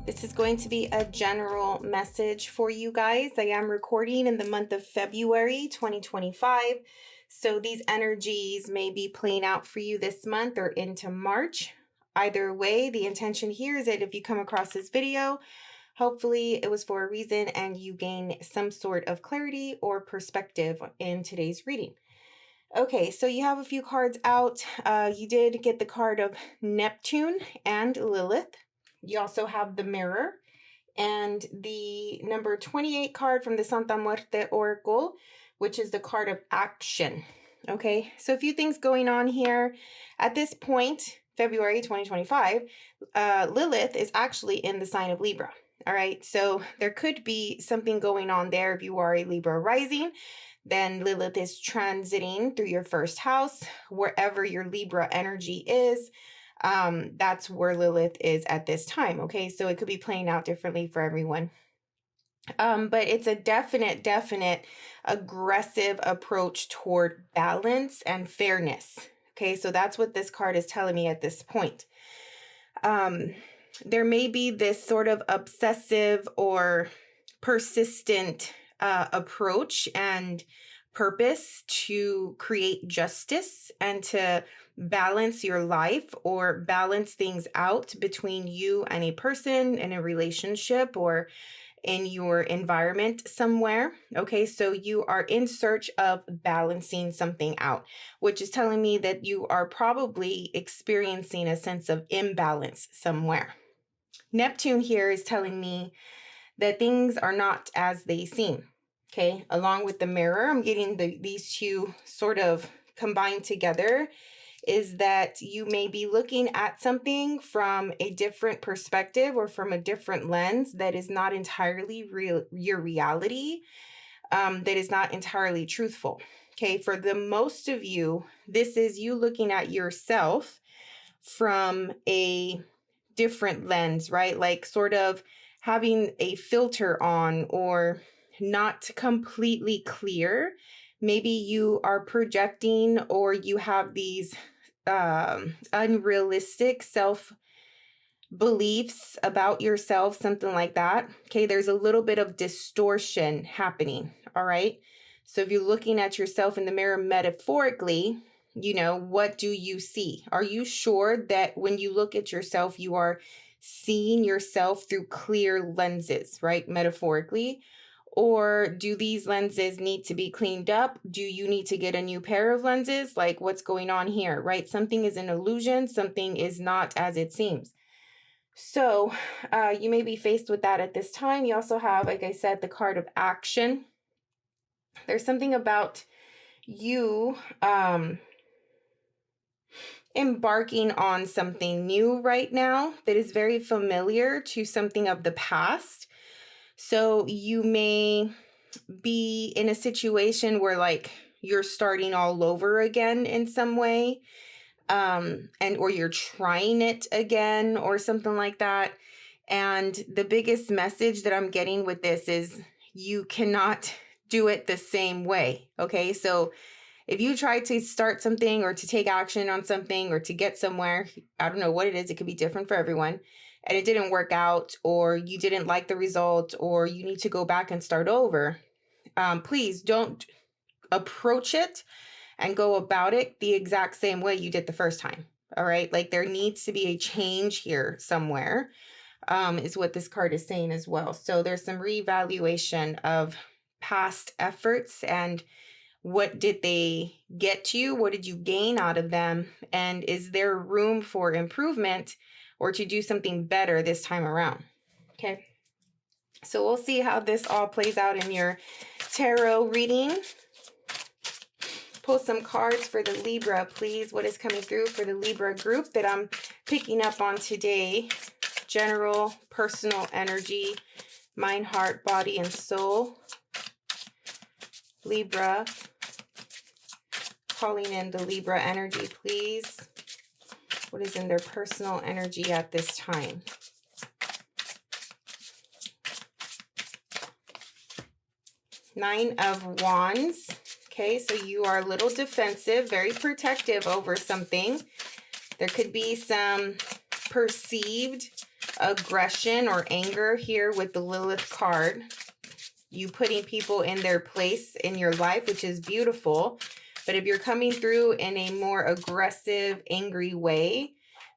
This is going to be a general message for you guys. I am recording in the month of February 2025. So these energies may be playing out for you this month or into March. Either way, the intention here is that if you come across this video, hopefully it was for a reason and you gain some sort of clarity or perspective in today's reading. Okay, so you have a few cards out. You did get the card of Neptune and Lilith. You also have the Mirror and the number 28 card from the Santa Muerte Oracle, which is the card of action. Okay, so a few things going on here. At this point, February 2025, Lilith is actually in the sign of Libra. All right, so there could be something going on there if you are a Libra rising. Then Lilith is transiting through your first house, wherever your Libra energy is. That's where Lilith is at this time. Okay, so it could be playing out differently for everyone. But it's a definite aggressive approach toward balance and fairness. Okay, so that's what this card is telling me at this point. There may be this sort of obsessive or persistent approach and purpose to create justice and to balance your life or balance things out between you and a person in a relationship or in your environment somewhere. Okay, so you are in search of balancing something out, which is telling me that you are probably experiencing a sense of imbalance somewhere. Neptune here is telling me that things are not as they seem. Okay, along with the Mirror, I'm getting these two sort of combined together, is that you may be looking at something from a different perspective or from a different lens that is not entirely your reality, that is not entirely truthful. Okay, for the most of you, this is you looking at yourself from a different lens, right? Like sort of having a filter on or not completely clear. Maybe you are projecting or you have these unrealistic self-beliefs about yourself, something like that. Okay, there's a little bit of distortion happening, all right? So if you're looking at yourself in the mirror metaphorically, you know, what do you see? Are you sure that when you look at yourself, you are seeing yourself through clear lenses, right? Metaphorically. Or do these lenses need to be cleaned up? Do you need to get a new pair of lenses? Like what's going on here, right? Something is an illusion. Something is not as it seems. So you may be faced with that at this time. You also have, like I said, the card of action. There's something about you embarking on something new right now that is very familiar to something of the past. So you may be in a situation where like you're starting all over again in some way, or you're trying it again or something like that. And the biggest message that I'm getting with this is you cannot do it the same way. Okay, so if you try to start something or to take action on something or to get somewhere, I don't know what it is, it could be different for everyone, and it didn't work out, or you didn't like the result, or you need to go back and start over, please don't approach it and go about it the exact same way you did the first time. All right, like there needs to be a change here somewhere, is what this card is saying as well. So there's some reevaluation of past efforts and what did they get you? What did you gain out of them? And is there room for improvement or to do something better this time around? Okay, so we'll see how this all plays out in your tarot reading. Pull some cards for the Libra, please. What is coming through for the Libra group that I'm picking up on today? General, personal energy, mind, heart, body, and soul. Libra, calling in the Libra energy, please. What is in their personal energy at this time? Nine of Wands. Okay, so you are a little defensive, very protective over something. There could be some perceived aggression or anger here with the Lilith card. You putting people in their place in your life, which is beautiful. But if you're coming through in a more aggressive, angry way,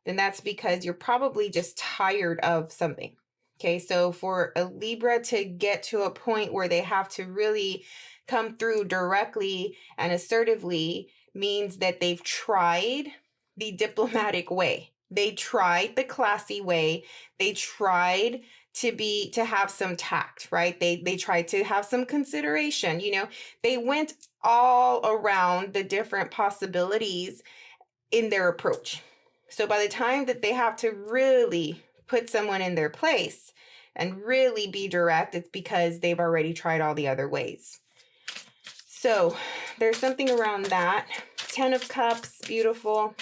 then that's because you're probably just tired of something. Okay, so for a Libra to get to a point where they have to really come through directly and assertively means that they've tried the diplomatic way. They tried the classy way. They tried to have some tact, right? They tried to have some consideration. You know, they went all around the different possibilities in their approach. So by the time that they have to really put someone in their place and really be direct, it's because they've already tried all the other ways. So there's something around that. 10 of Cups, beautiful.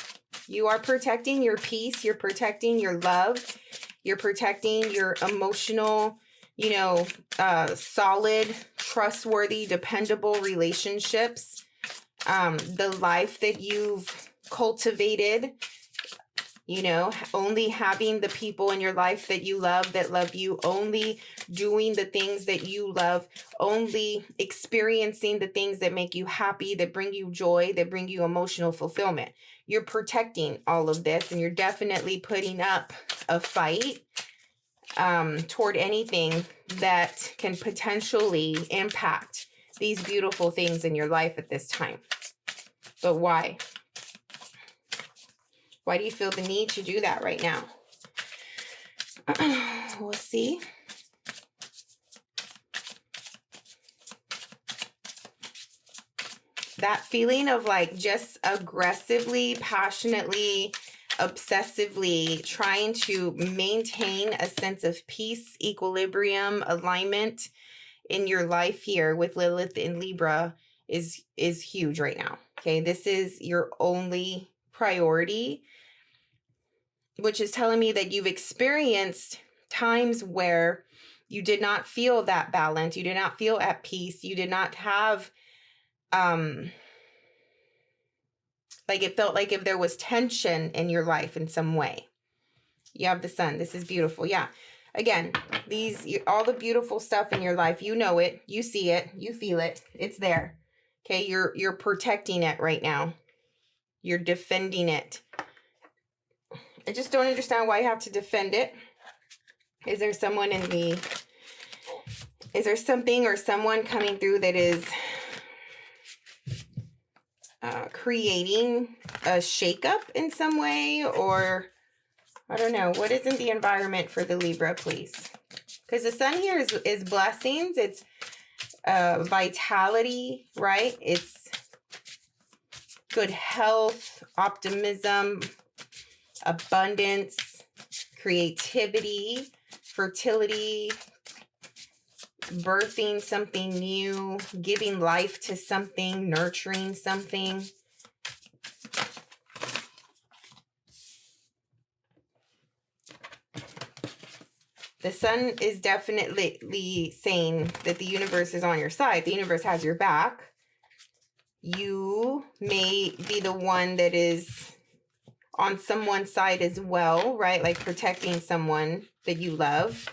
You are protecting your peace. You're protecting your love. You're protecting your emotional, you know, solid, trustworthy, dependable relationships. The life that you've cultivated, you know, only having the people in your life that love you, only doing the things that you love, only experiencing the things that make you happy, that bring you joy, that bring you emotional fulfillment. You're protecting all of this, and you're definitely putting up a fight toward anything that can potentially impact these beautiful things in your life at this time. But why? Why do you feel the need to do that right now? We'll see. That feeling of like just aggressively, passionately, obsessively trying to maintain a sense of peace, equilibrium, alignment in your life here with Lilith in Libra is huge right now. Okay, this is your only priority, which is telling me that you've experienced times where you did not feel that balance, you did not feel at peace, you did not have like it felt like if there was tension in your life in some way. You have the Sun. This is beautiful. Yeah. Again, all the beautiful stuff in your life, you know it, you see it, you feel it, it's there. Okay, you're protecting it right now. You're defending it. I just don't understand why you have to defend it. Is there something or someone coming through that is creating a shakeup in some way? Or I don't know. What is in the environment for the Libra, please? Because the Sun here is blessings. It's vitality, right? It's good health, optimism, abundance, creativity, fertility, birthing something new, giving life to something, nurturing something. The Sun is definitely saying that the universe is on your side. The universe has your back. You may be the one that is on someone's side as well, right? Like protecting someone that you love.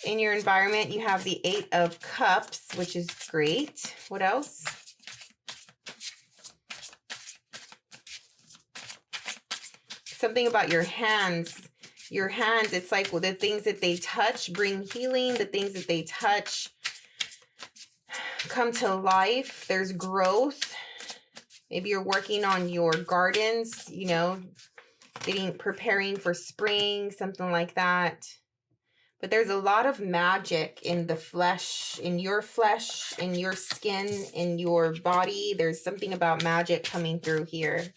In your environment, you have the 8 of Cups, which is great. What else? Something about your hands. Your hands, it's like the things that they touch bring healing. The things that they touch come to life. There's growth. Maybe you're working on your gardens, you know, preparing for spring, something like that. But there's a lot of magic in the flesh, in your skin, in your body. There's something about magic coming through here.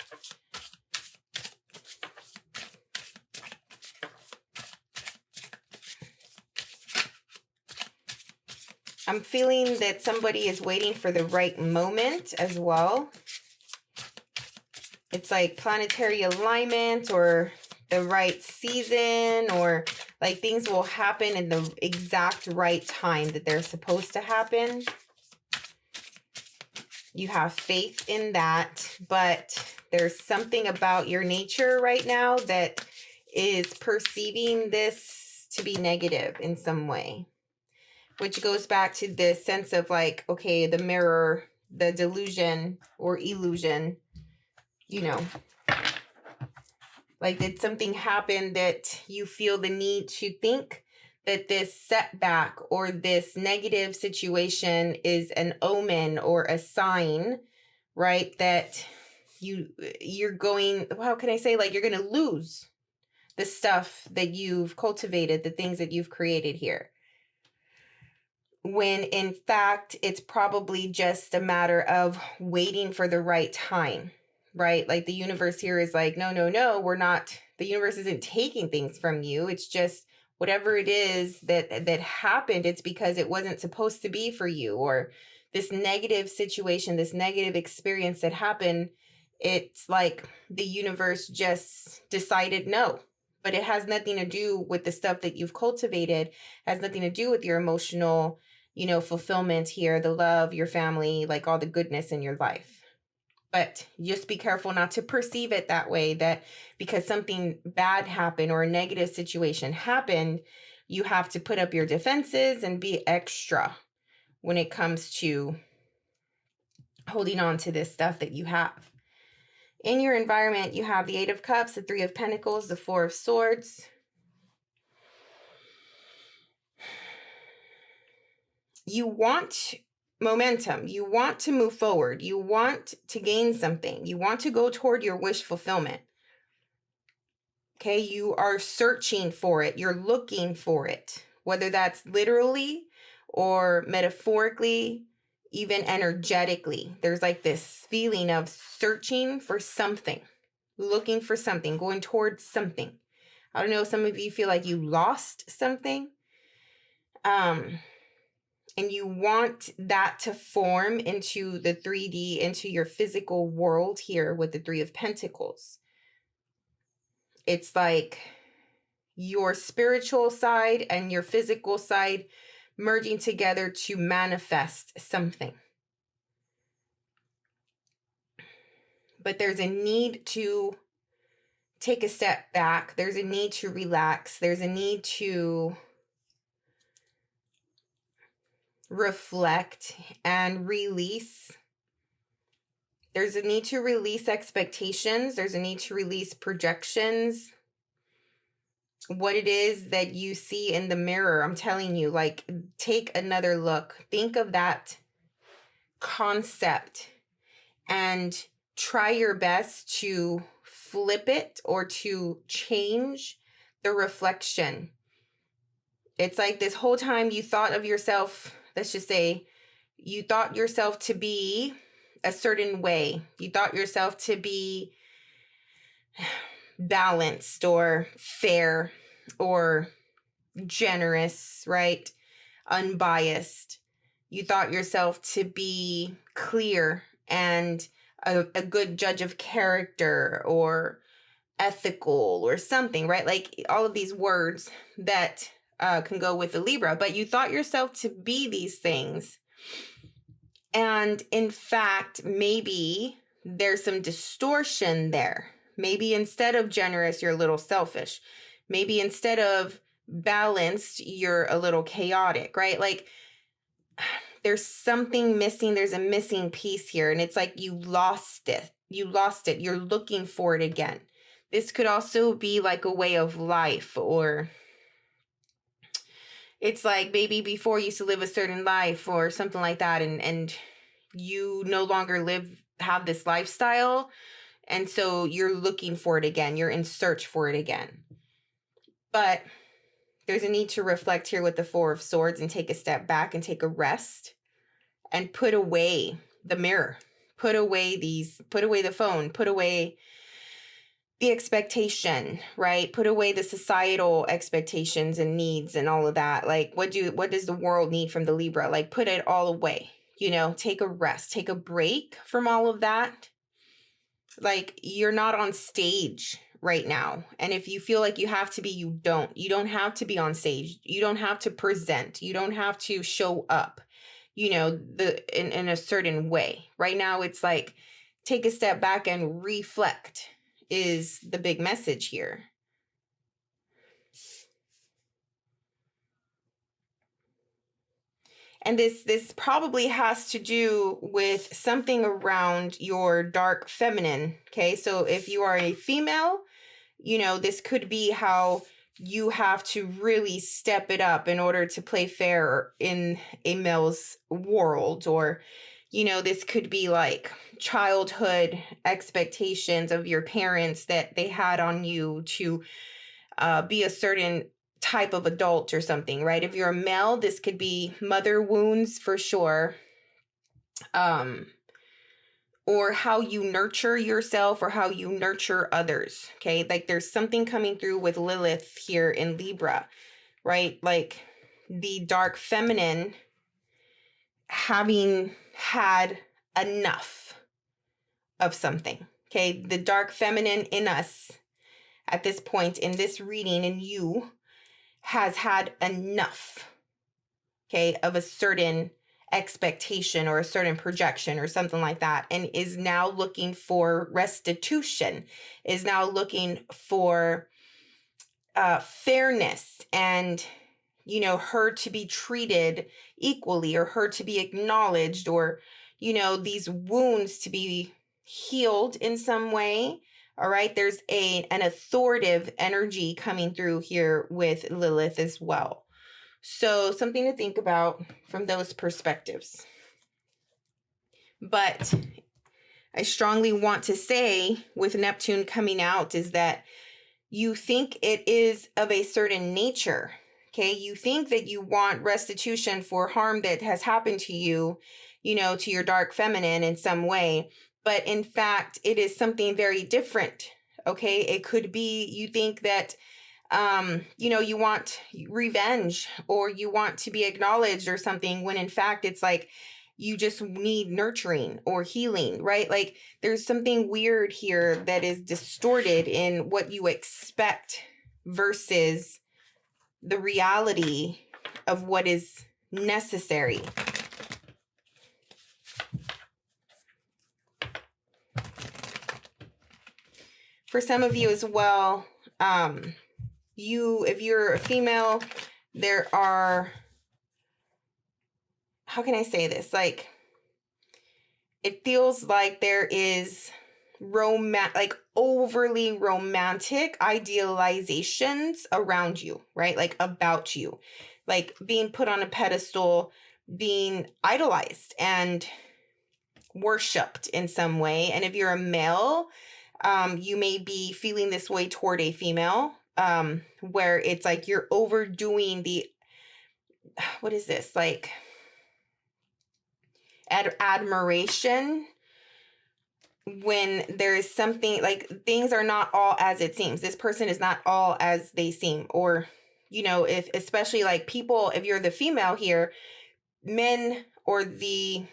I'm feeling that somebody is waiting for the right moment as well. It's like planetary alignment or the right season, or like things will happen in the exact right time that they're supposed to happen. You have faith in that, but there's something about your nature right now that is perceiving this to be negative in some way, which goes back to this sense of like, okay, the mirror, the delusion or illusion, you know, like did something happen that you feel the need to think that this setback or this negative situation is an omen or a sign, right? That you're going, how can I say, like you're going to lose the stuff that you've cultivated, the things that you've created here. When in fact, it's probably just a matter of waiting for the right time, right? Like the universe here is like, no, we're not, the universe isn't taking things from you. It's just whatever it is that happened, it's because it wasn't supposed to be for you, or this negative situation, this negative experience that happened, it's like the universe just decided no. But it has nothing to do with the stuff that you've cultivated, has nothing to do with your emotional, you know, fulfillment here, the love, your family, like all the goodness in your life. But just be careful not to perceive it that way, that because something bad happened or a negative situation happened, you have to put up your defenses and be extra when it comes to holding on to this stuff that you have. In your environment, you have the Eight of Cups, the Three of Pentacles, the Four of Swords. You want momentum. You want to move forward. You want to gain something. You want to go toward your wish fulfillment. Okay, you are searching for it. You're looking for it, whether that's literally or metaphorically, even energetically. There's like this feeling of searching for something, looking for something, going towards something. I don't know, some of you feel like you lost something. And you want that to form into the 3D, into your physical world here with the Three of Pentacles. It's like your spiritual side and your physical side merging together to manifest something. But there's a need to take a step back. There's a need to relax. There's a need to reflect and release. There's a need to release expectations. There's a need to release projections. What it is that you see in the mirror, I'm telling you, like, take another look. Think of that concept and try your best to flip it or to change the reflection. It's like this whole time you thought of yourself, let's just say, you thought yourself to be a certain way. You thought yourself to be balanced or fair or generous, right? Unbiased. You thought yourself to be clear and a good judge of character or ethical or something, right? Like all of these words that can go with the Libra, but you thought yourself to be these things. And in fact, maybe there's some distortion there. Maybe instead of generous, you're a little selfish. Maybe instead of balanced, you're a little chaotic, right? Like there's something missing. There's a missing piece here. And it's like you lost it. You lost it. You're looking for it again. This could also be like a way of life, or it's like maybe before you used to live a certain life or something like that. And you no longer have this lifestyle. And so you're looking for it again. You're in search for it again. But there's a need to reflect here with the Four of Swords and take a step back and take a rest and put away the mirror, put away the phone, put away the expectation, right? Put away the societal expectations and needs and all of that. Like what does the world need from the Libra? Like put it all away, take a rest, take a break from all of that. Like you're not on stage right now. And if you feel like you have to be, you don't have to be on stage. You don't have to present. You don't have to show up, in a certain way. Right now, it's like, take a step back and reflect is the big message here. And this probably has to do with something around your dark feminine. Okay, so if you are a female, you know, this could be how you have to really step it up in order to play fair in a male's world. Or, you know, this could be like childhood expectations of your parents that they had on you to be a certain type of adult or something, right? If you're a male, this could be mother wounds for sure. Or how you nurture yourself or how you nurture others. Okay, like there's something coming through with Lilith here in Libra, right? Like the dark feminine having had enough of something. Okay, the dark feminine in us at this point in this reading, in you, has had enough, okay, of a certain expectation or a certain projection or something like that, and is now looking for restitution, is now looking for fairness, and, you know, her to be treated equally, or her to be acknowledged, or, you know, these wounds to be healed in some way. All right, there's an authoritative energy coming through here with Lilith as well. So something to think about from those perspectives. But I strongly want to say, with Neptune coming out, is that you think it is of a certain nature. Okay, you think that you want restitution for harm that has happened to you, you know, to your dark feminine in some way. But in fact, it is something very different. Okay, it could be you think that you know, you want revenge, or you want to be acknowledged or something, when in fact it's like you just need nurturing or healing, right? Like there's something weird here that is distorted in what you expect versus the reality of what is necessary. For some of you as well, if you're a female, there are, how can I say this? Like, it feels like there is like overly romantic idealizations around you, right? Like about you, like being put on a pedestal, being idolized and worshipped in some way. And if you're a male, you may be feeling this way toward a female, where it's like you're overdoing the, what is this? Like admiration, when there is something like things are not all as it seems. This person is not all as they seem. Or, you know, if especially like people, if you're the female here, men or the,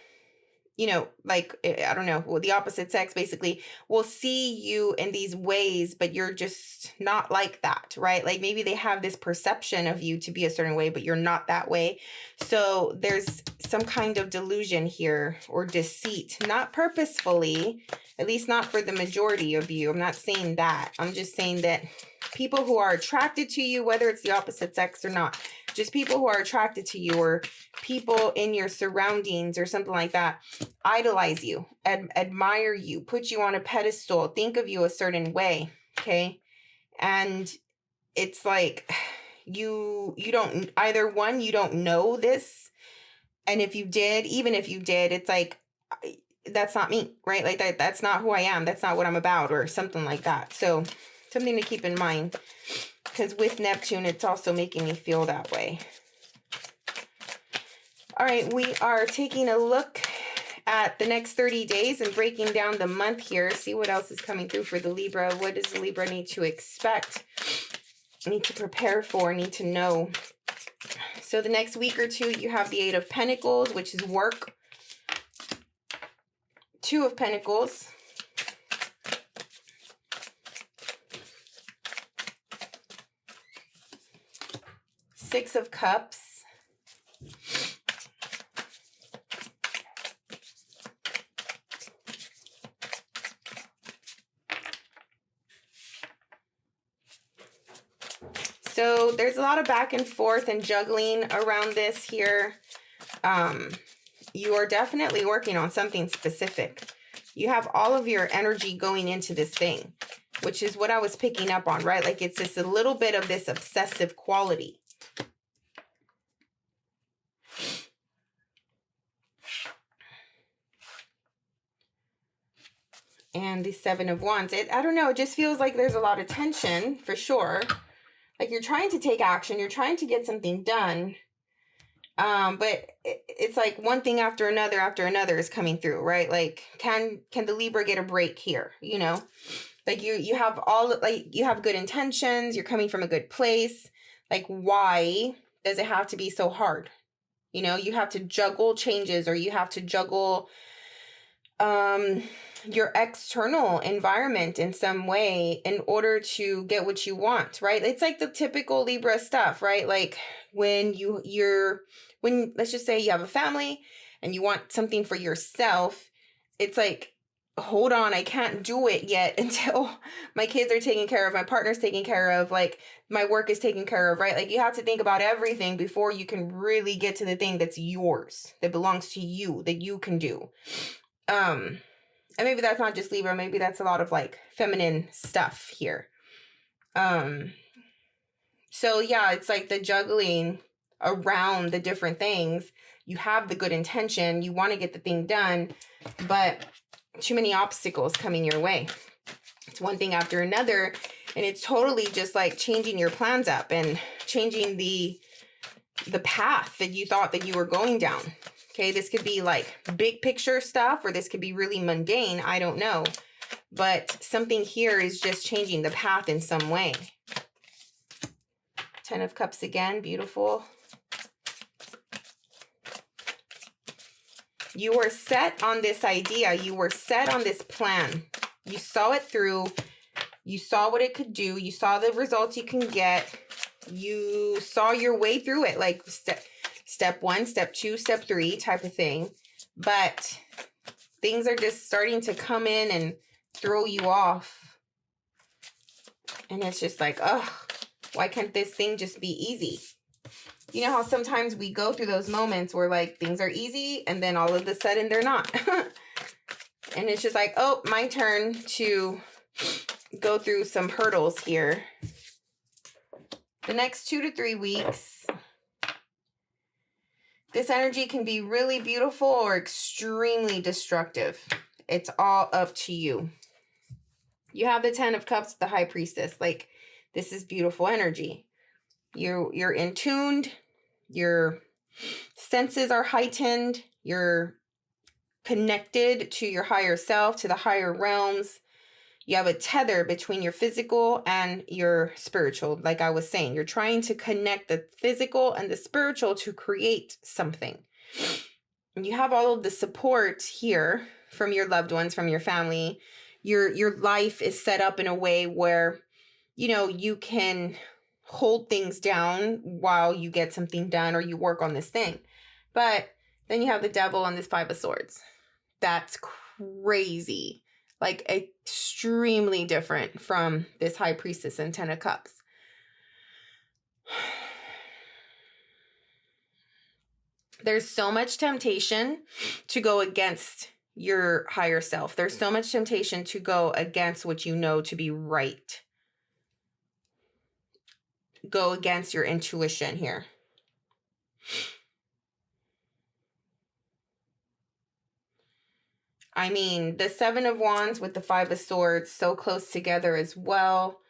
you know, like, I don't know, well, the opposite sex basically will see you in these ways, but you're just not like that, right? Like maybe they have this perception of you to be a certain way, but you're not that way. So there's some kind of delusion here, or deceit, not purposefully, at least not for the majority of you. I'm not saying that. I'm just saying that people who are attracted to you, whether it's the opposite sex or not, just people who are attracted to you, or people in your surroundings or something like that, idolize you, admire you, put you on a pedestal, think of you a certain way. Okay. And it's like you don't, either one, you don't know this. And if you did, even if you did, it's like, that's not me, right? Like that's not who I am. That's not what I'm about, or something like that. So something to keep in mind, because with Neptune, it's also making me feel that way. All right, we are taking a look at the next 30 days and breaking down the month here. See what else is coming through for the Libra. What does the Libra need to expect, need to prepare for, need to know? So the next week or two, you have the 8 of Pentacles, which is work. 2 of Pentacles. Six of Cups. So there's a lot of back and forth and juggling around this here. You are definitely working on something specific. You have all of your energy going into this thing, which is what I was picking up on, right? Like it's just a little bit of this obsessive quality. And the Seven of Wands. I don't know, it just feels like there's a lot of tension for sure. Like you're trying to take action, you're trying to get something done. But it's like one thing after another is coming through, right? Like, can the Libra get a break here? You know, like you have you have good intentions. You're coming from a good place. Like, why does it have to be so hard? You know, you have to juggle changes, or you have to juggle, your external environment in some way in order to get what you want, right? It's like the typical Libra stuff, right? Like when when let's just say you have a family and you want something for yourself, it's like, hold on, I can't do it yet until my kids are taken care of, my partner's taken care of, like my work is taken care of, right? Like you have to think about everything before you can really get to the thing that's yours, that belongs to you, that you can do. And maybe that's not just Libra, maybe that's a lot of like feminine stuff here. So yeah, it's like the juggling around the different things. You have the good intention, you want to get the thing done, but too many obstacles coming your way. It's one thing after another, and it's totally just like changing your plans up and changing the path that you thought that you were going down. Okay, this could be like big picture stuff, or this could be really mundane. I don't know. But something here is just changing the path in some way. 10 of Cups again, beautiful. You were set on this idea. You were set on this plan. You saw it through. You saw what it could do. You saw the results you can get. You saw your way through it, like step 1, step 2, step 3 type of thing. But things are just starting to come in and throw you off. And it's just like, ugh, why can't this thing just be easy? You know how sometimes we go through those moments where like things are easy and then all of a sudden they're not. And it's just like, oh, my turn to go through some hurdles here. The next 2 to 3 weeks, this energy can be really beautiful or extremely destructive. It's all up to you. You have the 10 of Cups, the High Priestess. Like, this is beautiful energy. You're in tuned. Your senses are heightened. You're connected to your higher self, to the higher realms. You have a tether between your physical and your spiritual. Like I was saying, you're trying to connect the physical and the spiritual to create something. And you have all of the support here from your loved ones, from your family. Your life is set up in a way where, you know, you can hold things down while you get something done or you work on this thing. But then you have the Devil and this 5 of Swords. That's crazy. Like extremely different from this High Priestess and 10 of Cups. There's so much temptation to go against your higher self. There's so much temptation to go against what you know to be right. Go against your intuition here. I mean, the 7 of Wands with the 5 of Swords so close together as well.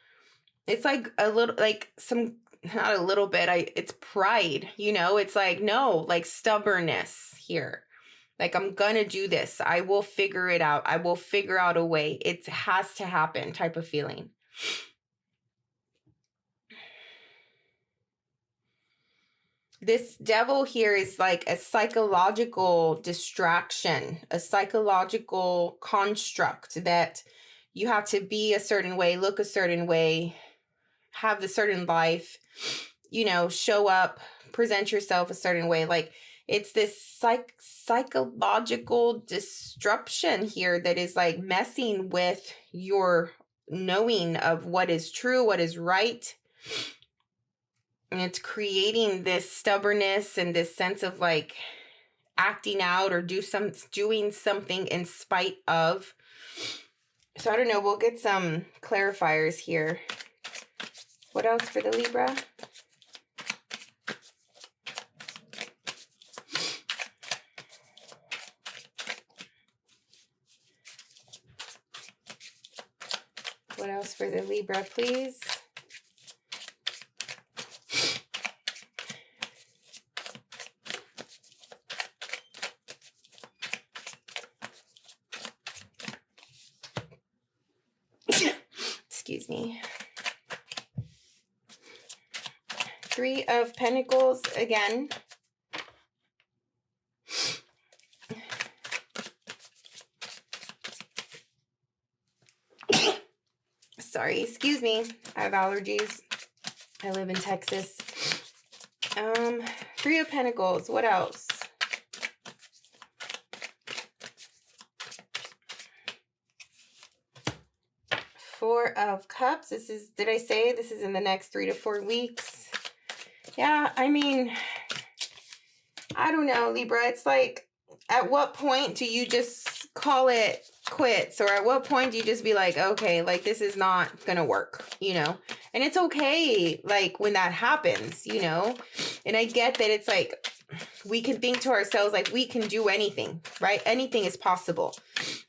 It's like a little, like some, not a little bit, it's pride, you know? It's like, no, like stubbornness here. Like, I'm gonna do this. I will figure it out. I will figure out a way. It has to happen type of feeling. This Devil here is like a psychological distraction, a psychological construct that you have to be a certain way, look a certain way, have a certain life, you know, show up, present yourself a certain way. Like it's this psychological disruption here that is like messing with your knowing of what is true, what is right. And it's creating this stubbornness and this sense of like acting out or doing something in spite of. So I don't know. We'll get some clarifiers here. What else for the Libra? What else for the Libra, please? Excuse me. 3 of Pentacles again. Sorry, excuse me. I have allergies. I live in Texas. 3 of Pentacles. What else? Four of Cups. This is, did I say this is in the next 3 to 4 weeks? Yeah, I mean, I don't know, Libra. It's like, at what point do you just call it quits? Or at what point do you just be like, okay, like this is not gonna work, you know? And it's okay, like when that happens, you know? And I get that it's like, we can think to ourselves, like we can do anything, right? Anything is possible.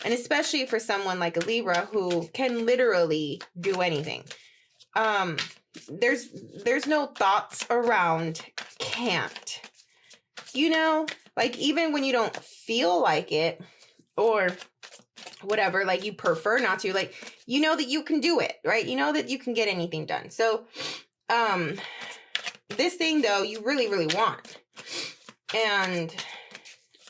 And especially for someone like a Libra who can literally do anything. There's no thoughts around can't, you know? Like even when you don't feel like it or whatever, like you prefer not to, like, you know that you can do it, right? You know that you can get anything done. So, this thing though, you really, really want. And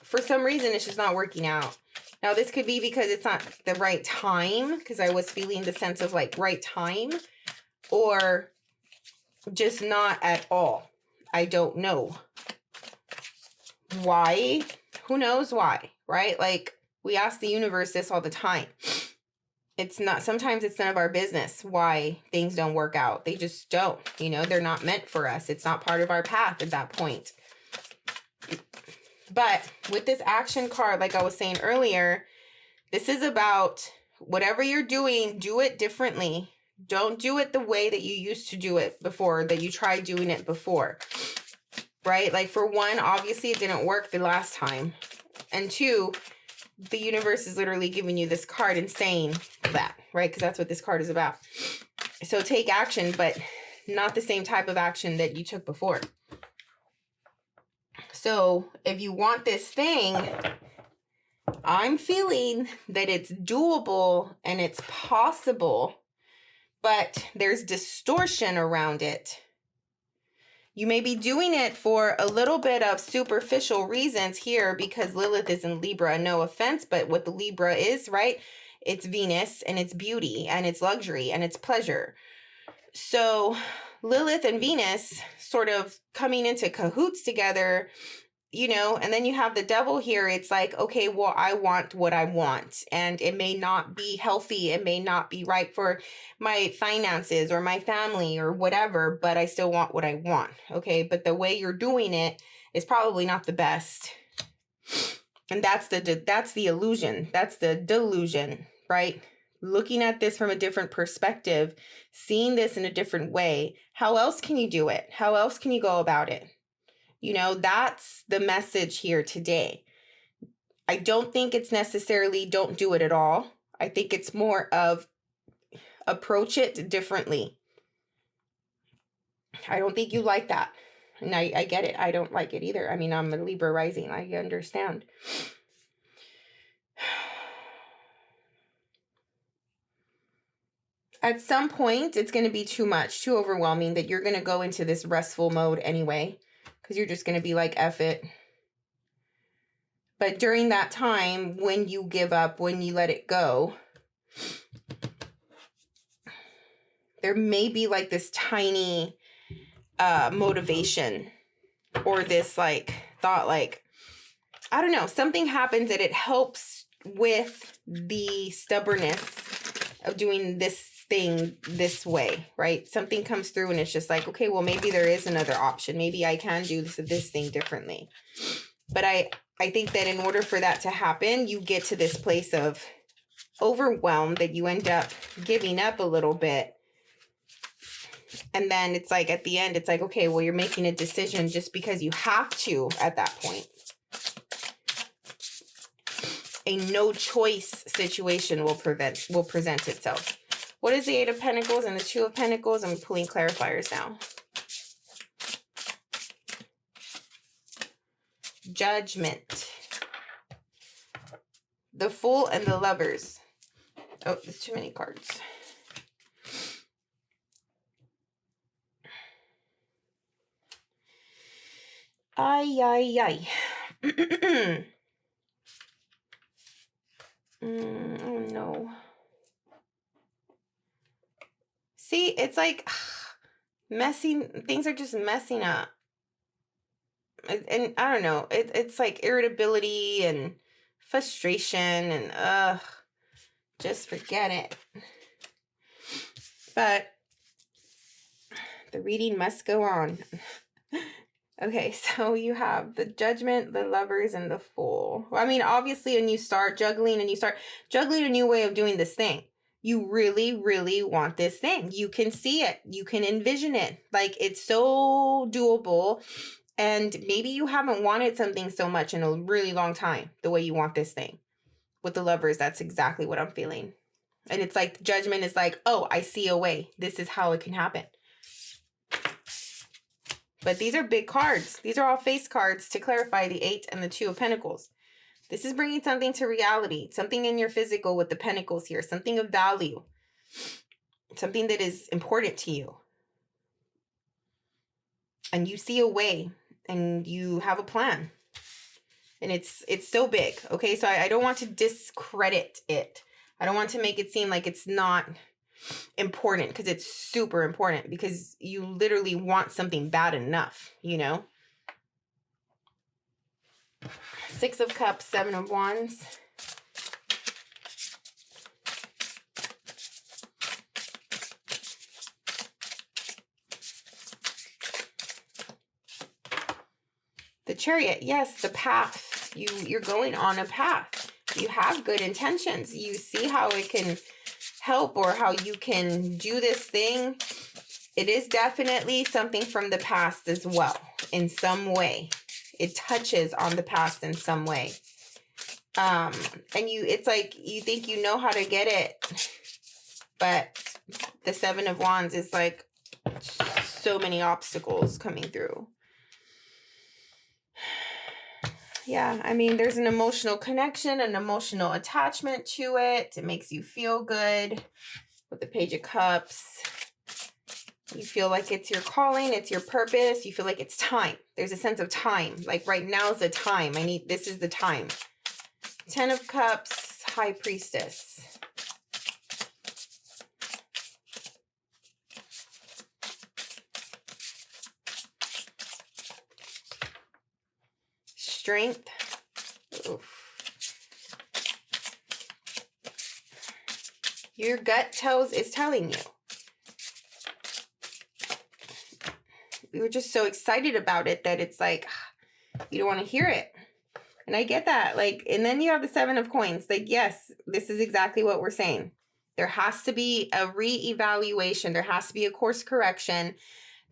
for some reason, it's just not working out. Now, this could be because it's not the right time, because I was feeling the sense of like right time, or just not at all. I don't know why. Who knows why, right? Like we ask the universe this all the time. It's not, sometimes it's none of our business why things don't work out. They just don't, you know, they're not meant for us. It's not part of our path at that point. But with this action card, like I was saying earlier, this is about whatever you're doing, do it differently. Don't do it the way that you used to do it before, that you tried doing it before, right? Like for one, obviously it didn't work the last time. And 2, the universe is literally giving you this card and saying that, right? Because that's what this card is about. So take action, but not the same type of action that you took before. So if you want this thing, I'm feeling that it's doable and it's possible, but there's distortion around it. You may be doing it for a little bit of superficial reasons here because Lilith is in Libra. No offense, but what the Libra is, right? It's Venus and it's beauty and it's luxury and it's pleasure. So Lilith and Venus sort of coming into cahoots together, you know, and then you have the devil here. It's like, okay, well, I want what I want, and it may not be healthy. It may not be right for my finances or my family or whatever, but I still want what I want. Okay. But the way you're doing it is probably not the best. And that's the illusion. That's the delusion, right? Looking at this from a different perspective, seeing this in a different way. How else can you do it? How else can you go about it? You know, that's the message here today. I don't think it's necessarily don't do it at all. I think it's more of approach it differently. I don't think you like that. And I get it. I don't like it either. I mean, I'm a Libra rising. I understand. At some point, it's going to be too much, too overwhelming, that you're going to go into this restful mode anyway. Because you're just going to be like, F it. But during that time, when you give up, when you let it go, there may be like this tiny motivation or this like thought, like, I don't know, something happens that it helps with the stubbornness of doing this thing this way, right? Something comes through and it's just like, okay, well, maybe there is another option. Maybe I can do this thing differently. But I think that in order for that to happen, you get to this place of overwhelm that you end up giving up a little bit. And then it's like at the end, it's like, okay, well, you're making a decision just because you have to at that point. A no choice situation will present itself. What is the Eight of Pentacles and the Two of Pentacles? I'm pulling clarifiers now. Judgment. The Fool and the Lovers. Oh, there's too many cards. Ay, ay, ay. Oh, no. See, it's like messing, things are just messing up. And I don't know, it's like irritability and frustration and just forget it. But the reading must go on. Okay, so you have the Judgment, the Lovers, and the Fool. I mean, obviously, when you start juggling and you start juggling a new way of doing this thing, you really, really want this thing. You can see it. You can envision it. Like, it's so doable. And maybe you haven't wanted something so much in a really long time, the way you want this thing. With the Lovers, that's exactly what I'm feeling. And it's like Judgment is like, oh, I see a way. This is how it can happen. But these are big cards. These are all face cards to clarify the Eight and the Two of Pentacles. This is bringing something to reality. Something in your physical with the Pentacles here. Something of value. Something that is important to you. And you see a way. And you have a plan. And it's so big. Okay, so I don't want to discredit it. I don't want to make it seem like it's not important, because it's super important, because you literally want something bad enough, you know? Six of Cups, Seven of Wands. The Chariot, yes, the path. You're going on a path. You have good intentions. You see how it can help or how you can do this thing. It is definitely something from the past as well, in some way. It touches on the past in some way. And it's like you think you know how to get it, but the Seven of Wands is like so many obstacles coming through. Yeah, I mean, there's an emotional connection, an emotional attachment to it. It makes you feel good. With the Page of Cups, you feel like it's your calling, it's your purpose. You feel like it's time. There's a sense of time. Like right now is the time. This is the time. Ten of Cups, High Priestess. Strength. Oof. Your gut is telling you. We were just so excited about it that it's like, you don't want to hear it. And I get that. Like, and then you have the Seven of Coins. Like, yes, this is exactly what we're saying. There has to be a reevaluation. There has to be a course correction.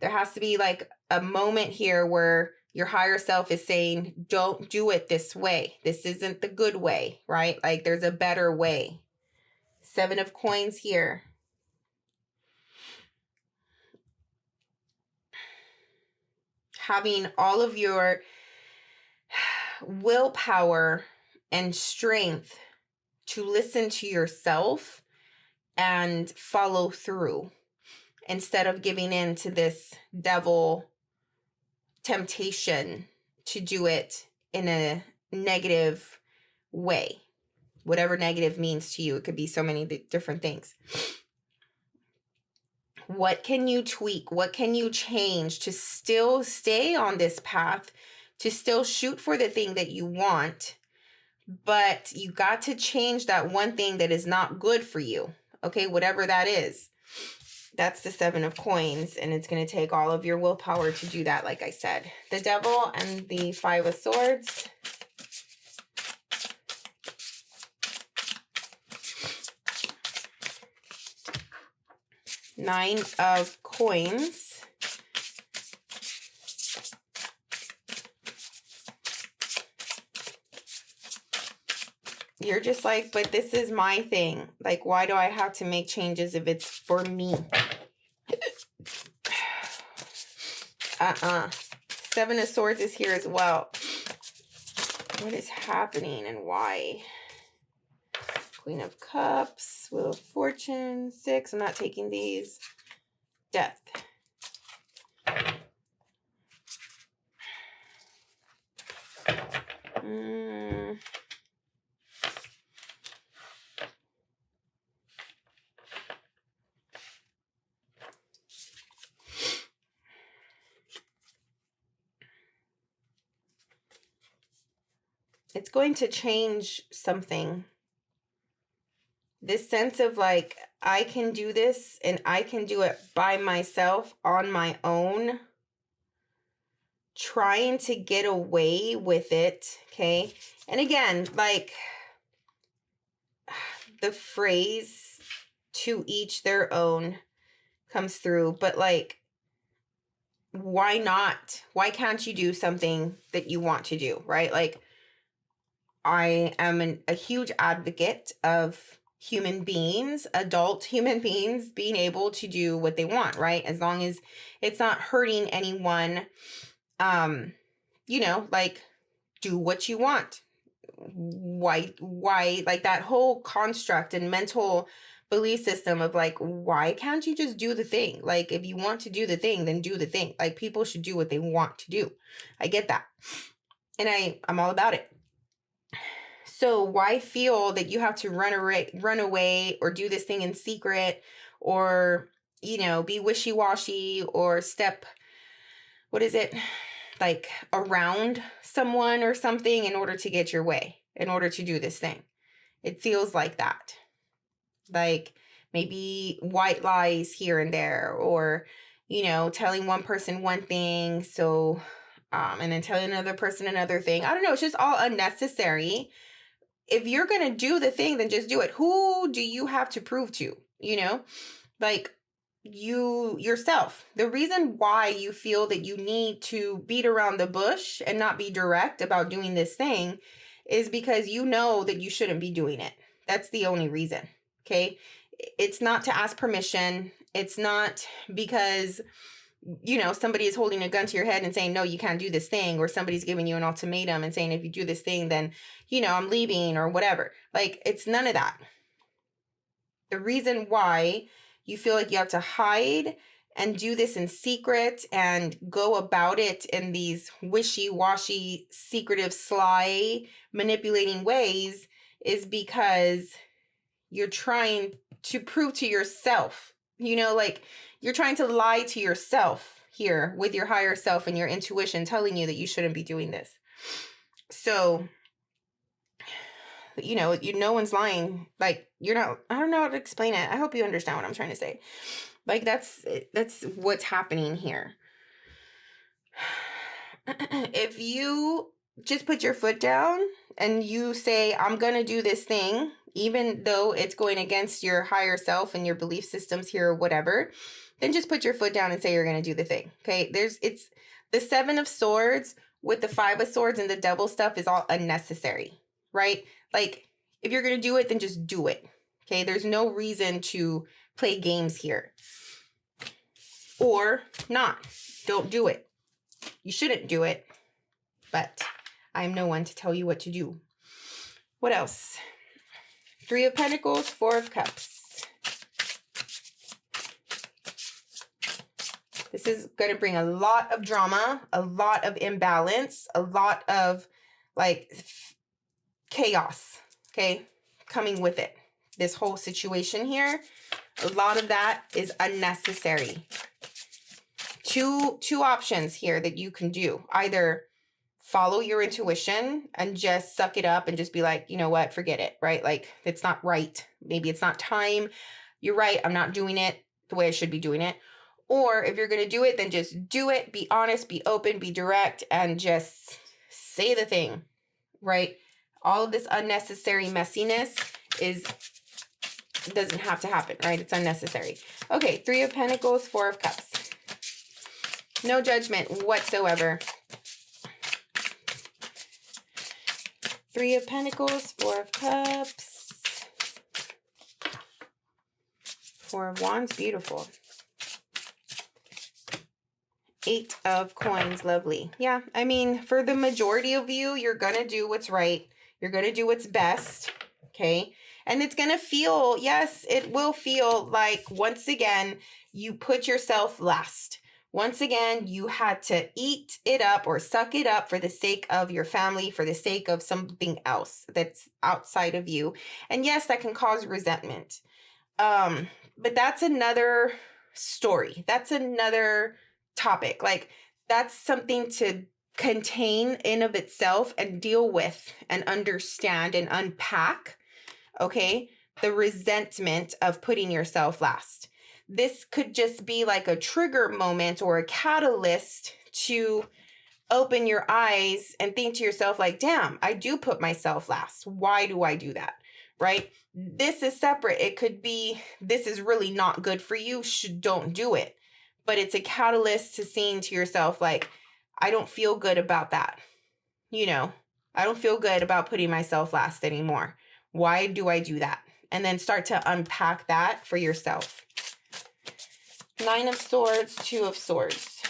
There has to be like a moment here where your higher self is saying, don't do it this way. This isn't the good way, right? Like there's a better way. Seven of Coins here. Having all of your willpower and strength to listen to yourself and follow through instead of giving in to this devil temptation to do it in a negative way. Whatever negative means to you, it could be so many different things. What can you tweak? What can you change to still stay on this path, to still shoot for the thing that you want, but you got to change that one thing that is not good for you, okay? Whatever that is. That's the 7 of coins, and it's going to take all of your willpower to do that, like I said. The Devil and the 5 of swords. Nine of coins. You're just like, but this is my thing. Like, why do I have to make changes if it's for me? 7 of swords is here as well. What is happening and why? Queen of Cups, Wheel of Fortune, 6. I'm not taking these. Death. It's going to change something. This sense of like, I can do this and I can do it by myself on my own. Trying to get away with it, okay? And again, like the phrase to each their own comes through, but like, why not? Why can't you do something that you want to do, right? Like, I am a huge advocate of human beings, adult human beings, being able to do what they want, right? As long as it's not hurting anyone, you know, like, do what you want. Why, like that whole construct and mental belief system of like, why can't you just do the thing? Like, if you want to do the thing, then do the thing. Like, people should do what they want to do. I get that. And I'm all about it. So why feel that you have to run away or do this thing in secret or, you know, be wishy-washy or step, what is it? Like around someone or something in order to get your way, in order to do this thing. It feels like that. Like maybe white lies here and there, or, you know, telling one person one thing, so, and then telling another person another thing. I don't know. It's just all unnecessary. If you're going to do the thing, then just do it. Who do you have to prove to? You know, like you yourself. The reason why you feel that you need to beat around the bush and not be direct about doing this thing is because you know that you shouldn't be doing it. That's the only reason. Okay. It's not to ask permission. It's not because, you know, somebody is holding a gun to your head and saying, no, you can't do this thing, or somebody's giving you an ultimatum and saying, if you do this thing, then, you know, I'm leaving or whatever. Like, it's none of that. The reason why you feel like you have to hide and do this in secret and go about it in these wishy-washy, secretive, sly, manipulating ways is because you're trying to prove to yourself, you know, like you're trying to lie to yourself here with your higher self and your intuition telling you that you shouldn't be doing this. So, you know, no one's lying. Like, you're not, I don't know how to explain it. I hope you understand what I'm trying to say. Like, that's what's happening here. If you just put your foot down and you say, I'm going to do this thing, even though it's going against your higher self and your belief systems here or whatever, then just put your foot down and say you're going to do the thing. Okay. It's the 7 of swords with the 5 of swords and the Devil stuff is all unnecessary, right? Like, if you're going to do it, then just do it. Okay. There's no reason to play games here. Or not. Don't do it. You shouldn't do it. But I'm no one to tell you what to do. What else? 3 of Pentacles, 4 of Cups. This is going to bring a lot of drama, a lot of imbalance, a lot of like chaos, okay, coming with it. This whole situation here, a lot of that is unnecessary. Two options here that you can do. Either follow your intuition and just suck it up and just be like, you know what, forget it, right? Like, it's not right. Maybe it's not time. You're right. I'm not doing it. the way I should be doing it. Or if you're going to do it, then just do it. Be honest, be open, be direct, and just say the thing, right? All of this unnecessary messiness doesn't have to happen, right? It's unnecessary. Okay, 3 of Pentacles, 4 of Cups. No judgment whatsoever. 3 of Pentacles, 4 of Cups. 4 of Wands, beautiful. 8 of Coins, lovely. Yeah, I mean, for the majority of you, you're going to do what's right. You're going to do what's best, okay? And it's going to feel, yes, it will feel like, once again, you put yourself last. Once again, you had to eat it up or suck it up for the sake of your family, for the sake of something else that's outside of you. And yes, that can cause resentment. But that's another story. That's another topic. Like, that's something to contain in of itself and deal with and understand and unpack. Okay, the resentment of putting yourself last. This could just be like a trigger moment or a catalyst to open your eyes and think to yourself like, damn, I do put myself last. Why do I do that? Right? This is separate. It could be, this is really not good for you. Don't do it. But it's a catalyst to seeing to yourself like, I don't feel good about that. You know, I don't feel good about putting myself last anymore. Why do I do that? And then start to unpack that for yourself. 9 of Swords, 2 of Swords.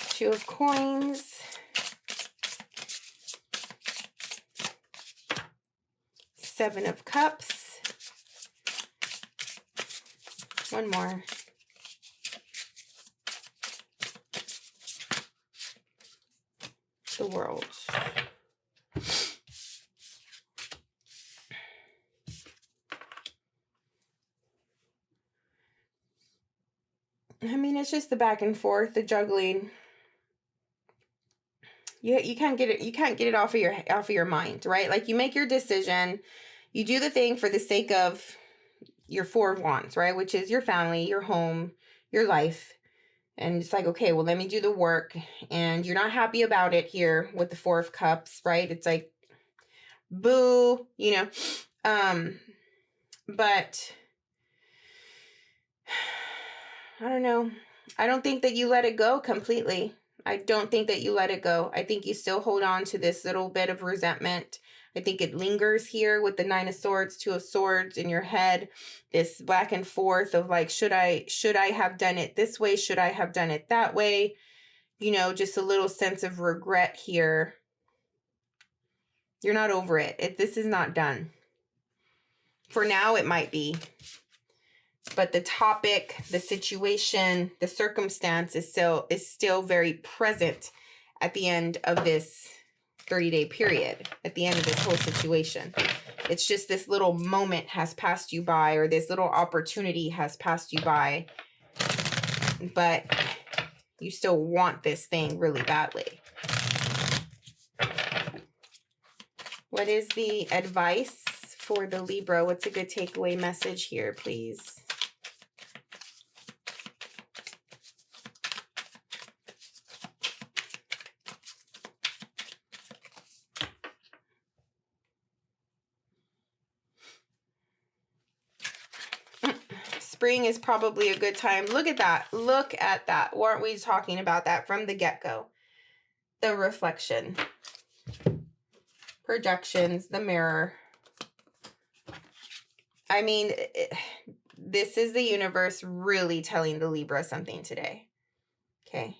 Two of Coins. 7 of Cups. One more. The World. I mean, it's just the back and forth, the juggling. You can't get it off of your mind, right? Like, you make your decision, you do the thing for the sake of your 4 of Wands, right? Which is your family, your home, your life. And it's like, okay, well, let me do the work. And you're not happy about it here with the 4 of Cups, right? It's like, boo, you know. But I don't know. I don't think that you let it go completely. I don't think that you let it go. I think you still hold on to this little bit of resentment. I think it lingers here with the 9 of Swords, 2 of Swords in your head. This back and forth of like, should I have done it this way? Should I have done it that way? You know, just a little sense of regret here. You're not over it. This is not done. For now, it might be. But the topic, the situation, the circumstance is still very present at the end of this 30-day period, at the end of this whole situation. It's just this little moment has passed you by, or this little opportunity has passed you by, but you still want this thing really badly. What is the advice for the Libra? What's a good takeaway message here, please? Spring is probably a good time. Look at that. Look at that. Weren't we talking about that from the get-go? The reflection. Projections. The mirror. I mean, this is the universe really telling the Libra something today. Okay.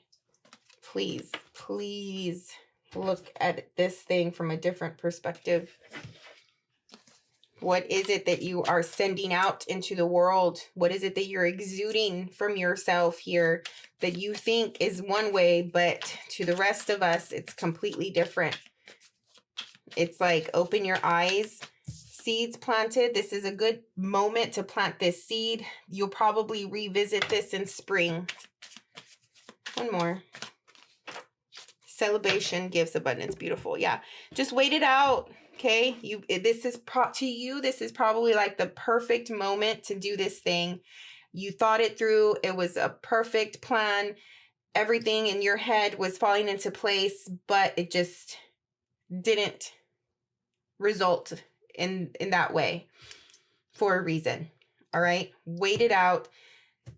Please, please look at this thing from a different perspective. What is it that you are sending out into the world? What is it that you're exuding from yourself here that you think is one way, but to the rest of us, it's completely different? It's like, open your eyes. Seeds planted. This is a good moment to plant this seed. You'll probably revisit this in spring. One more. Celebration, gifts, abundance. Beautiful. Yeah. Just wait it out. Okay, this is this is probably like the perfect moment to do this thing. You thought it through. It was a perfect plan. Everything in your head was falling into place, but it just didn't result in that way for a reason. All right, wait it out.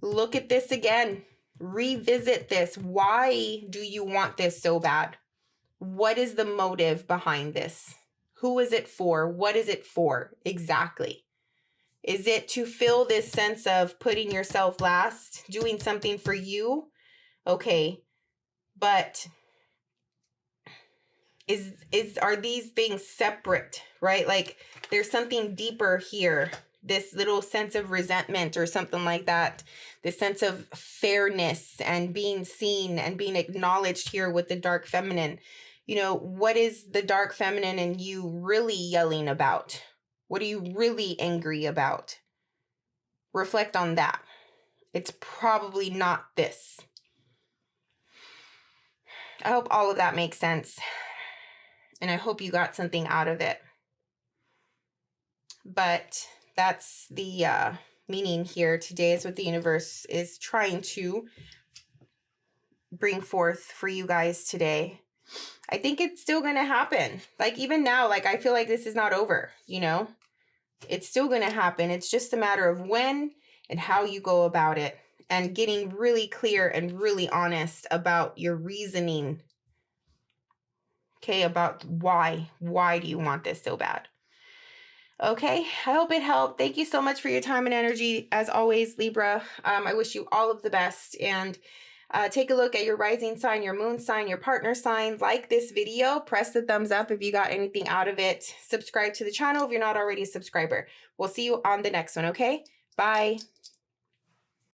Look at this again. Revisit this. Why do you want this so bad? What is the motive behind this? Who is it for? What is it for exactly? Is it to feel this sense of putting yourself last, doing something for you? Okay, but are these things separate, right? Like there's something deeper here. This little sense of resentment or something like that. This sense of fairness and being seen and being acknowledged here with the dark feminine. You know, what is the dark feminine in you really yelling about? What are you really angry about? Reflect on that. It's probably not this. I hope all of that makes sense. And I hope you got something out of it. But that's the meaning here today, is what the universe is trying to bring forth for you guys today. I think it's still going to happen. Like even now, like I feel like this is not over, you know? It's still going to happen. It's just a matter of when and how you go about it, and getting really clear and really honest about your reasoning. Okay, about why. Why do you want this so bad? Okay, I hope it helped. Thank you so much for your time and energy. As always, Libra, I wish you all of the best. And take a look at your rising sign, your moon sign, your partner sign. Like this video. Press the thumbs up if you got anything out of it. Subscribe to the channel if you're not already a subscriber. We'll see you on the next one, okay? Bye.